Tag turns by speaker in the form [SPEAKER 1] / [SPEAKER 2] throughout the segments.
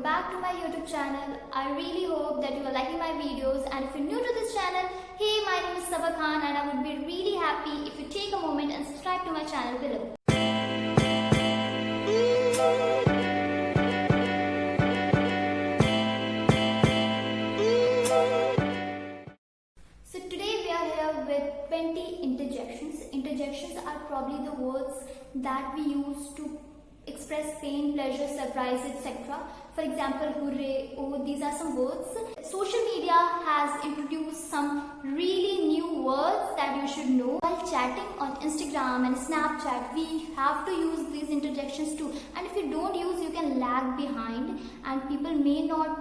[SPEAKER 1] welcome back to my YouTube channel. I really hope that you are liking my videos, and if you're new to this channel, hey, my name is Sabah Khan and I would be really happy if you take a moment and subscribe to my channel below. So today we are here with 20 interjections. Interjections are probably the words that we use to express pain, pleasure, surprise, etc. For example, hooray, oh, these are some words. Social media has introduced some really new words that you should know. While chatting on Instagram and Snapchat, we have to use these interjections too. And if you don't use, you can lag behind and people may not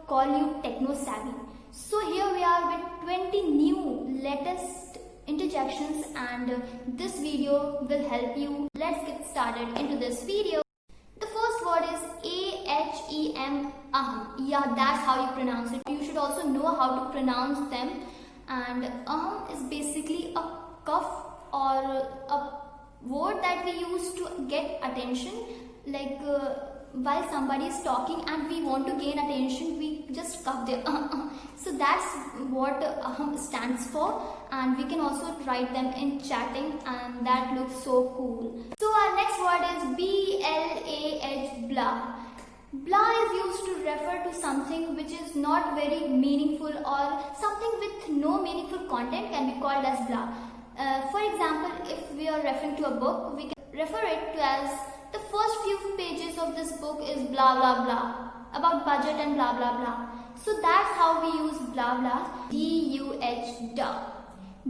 [SPEAKER 1] call you techno savvy. So here we are with 20 new latest interjections, and this video will help you. Let's get started into this video. The first word is A-H-E-M, aham. Yeah, that's how you pronounce it. You should also know how to pronounce them. And aham is basically a cough or a word that we use to get attention. Like while somebody is talking and we want to gain attention, we just cough there. So that's what aham stands for, and we can also write them in chatting, and that looks so cool. So our next word is B-L-A-H, blah. Blah is used to refer to something which is not very meaningful, or something with no meaningful content can be called as blah. For example, if we are referring to a book, we can refer it to as the first few pages of this book is blah blah blah, about budget and blah blah blah. So that's how we use blah blah. D-U-H, duh.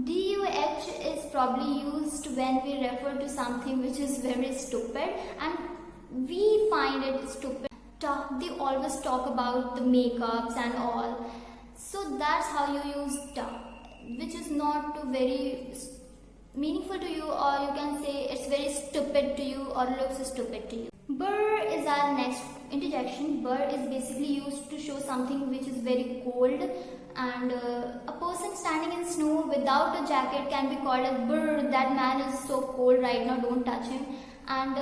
[SPEAKER 1] D-U-H is probably used when we refer to something which is very stupid and we find it stupid. Duh, they always talk about the makeups and all. So that's how you use duh, which is not very meaningful to you, or you can say it's very stupid to you or looks stupid to you. Brr is our next interjection. Brr is basically used to show something which is very cold, and a person standing in snow without a jacket can be called as brr, that man is so cold right now, don't touch him. And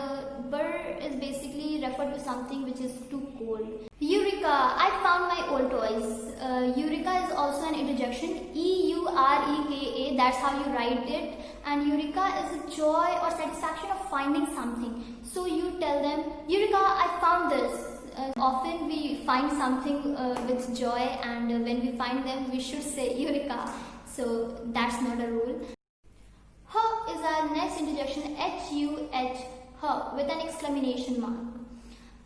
[SPEAKER 1] brr is basically referred to something which is too cold. Eureka! I found my old toys. Eureka is also an interjection. E-U-R-E-K-A, that's how you write it. And Eureka is a joy or satisfaction of finding something. So you tell them, Eureka, I found this. Often we find something with joy, and when we find them, we should say Eureka. So that's not a rule. H is our next interjection. H-U-H, H, with an exclamation mark.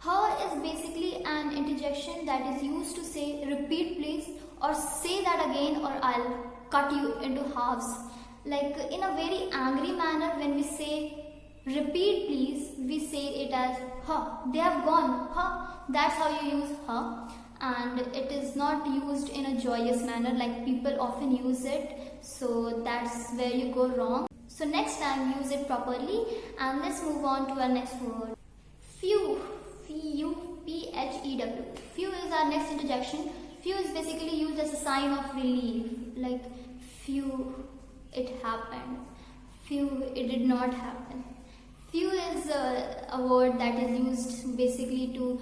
[SPEAKER 1] H is basically an interjection that is used to say repeat please, or say that again, or I'll cut you into halves. Like in a very angry manner, when we say repeat please, we say it as they have gone, that's how you use and it is not used in a joyous manner like people often use it, so that's where you go wrong. So next time use it properly, and let's move on to our next word. Phew, P-H-E-W. Phew is our next interjection. Phew is basically used as a sign of relief, like phew, it happened. Phew, it did not happen. Phew is a word that is used basically to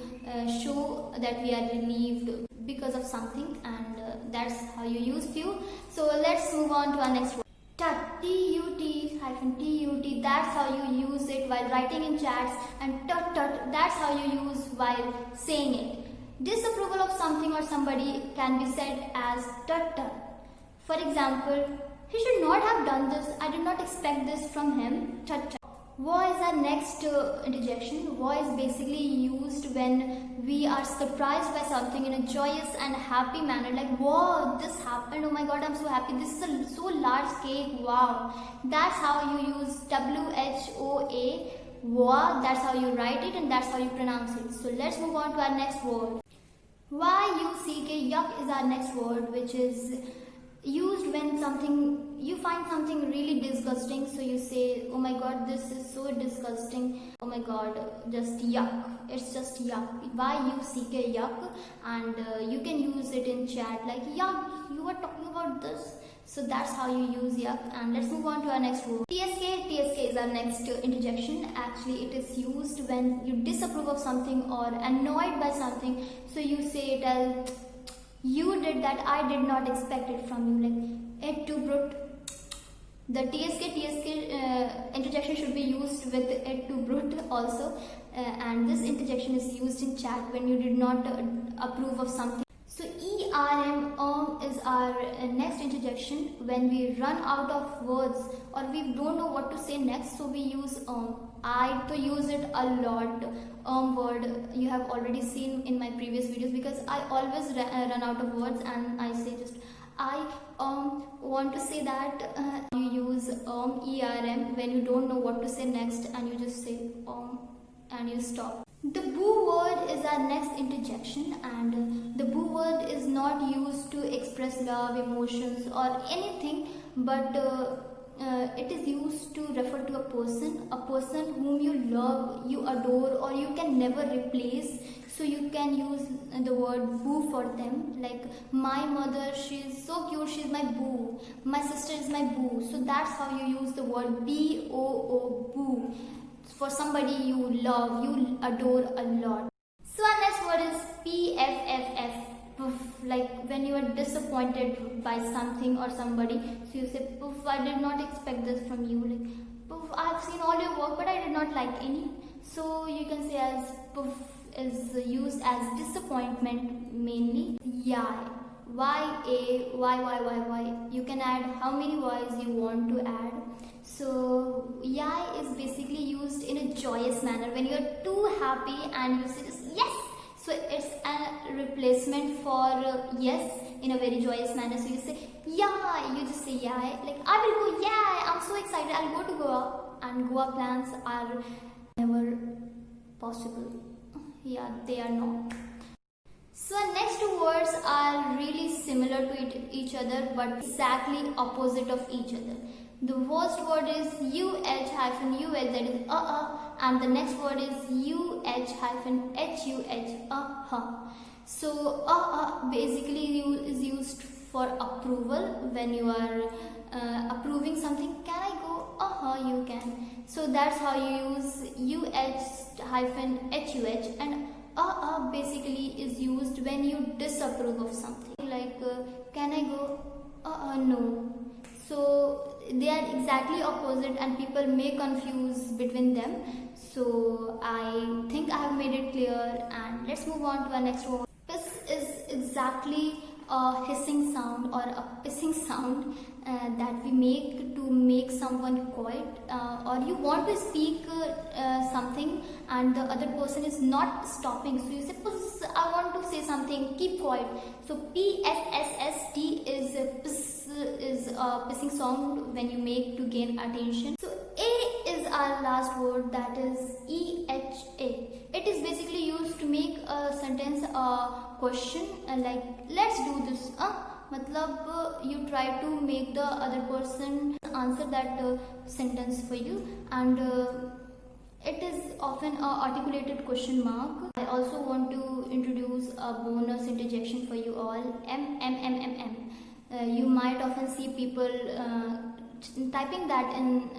[SPEAKER 1] show that we are relieved because of something, and that's how you use phew. So let's move on to our next word. Tut, T-U-T-T, that's how you use it while writing in chats, and tut, that's how you use while saying it. Disapproval of something or somebody can be said as tut. For example, he should not have done this, I did not expect this from him, tut. Wah is our next interjection. Wah is basically used when we are surprised by something in a joyous and happy manner, like wow, this happened, oh my god, I'm so happy, this is a so large cake, wow. That's how you use W-H-O-A, wah, that's how you write it and that's how you pronounce it. So let's move on to our next word. Y-U-C-K, yuck is our next word, which is used when something you find something really disgusting, so you say, oh my god, this is so disgusting, oh my god, just yuck, it's just yuck, why you seek a yuck, and you can use it in chat like, yuck, you were talking about this. So that's how you use yuck. And let's move on to our next word. TSK is our next interjection. Actually, it is used when you disapprove of something or annoyed by something. So you say it as, you did that, I did not expect it from you. Like, it too brute. The TSK interjection should be used with it too brute also. And this interjection is used in chat when you did not approve of something. So ERM is our next interjection when we run out of words or we don't know what to say next, so we use I to use it a lot. Word you have already seen in my previous videos, because I always run out of words and I say just I want to say that. You use ERM when you don't know what to say next and you just say and you stop. The boo word is our next interjection, and the boo word is not used to express love, emotions or anything, but it is used to refer to a person whom you love, you adore, or you can never replace. So you can use the word boo for them, like my mother, she is so cute, she is my boo, my sister is my boo. So that's how you use the word BOO, boo, for somebody you love, you adore a lot. So our next word is PFFF, poof, like when you are disappointed by something or somebody, so you say, poof, I did not expect this from you, like, poof, I've seen all your work but I did not like any. So you can say as poof is used as disappointment mainly. Yeah, Y. You can add how many Y's you want to add. So yai is basically used in a joyous manner when you're too happy and you say just yes. So it's a replacement for yes in a very joyous manner. So you say yeah, you just say yai, like I will go, yeah, I'm so excited, I'll go to Goa. And Goa plans are never possible. Yeah, they are not. So next two words are really similar to each other but exactly opposite of each other. The first word is UH-UH, that is and the next word is UH-HUH, So basically is used for approval. When you are approving something, can I go? You can. So that's how you use UH-HUH, and basically is used when you disapprove of something, like can I go? No. So they are exactly opposite and people may confuse between them. So I think I have made it clear, and let's move on to our next word. Piss is exactly a hissing sound or a pissing sound that we make to make someone quiet, or you want to speak something and the other person is not stopping, so you say, I want to say something, keep quiet. So PSSST is a pissing sound when you make to gain attention. So A is our last word, that is EHA. It is basically used to make a sentence a question, like let's do this. Matlab you try to make the other person answer that sentence for you, and it is often a articulated question mark. I also want to introduce a bonus interjection for you all, M. You might often see people typing that in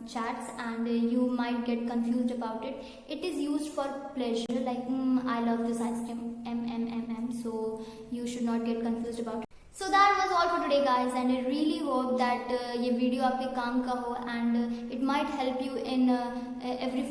[SPEAKER 1] chats, and you might get confused about it. It is used for pleasure, like I love this ice cream, M. So you should not get confused about it. So that was all for today guys, and I really hope that ये video आपके काम का हो and it might help you in every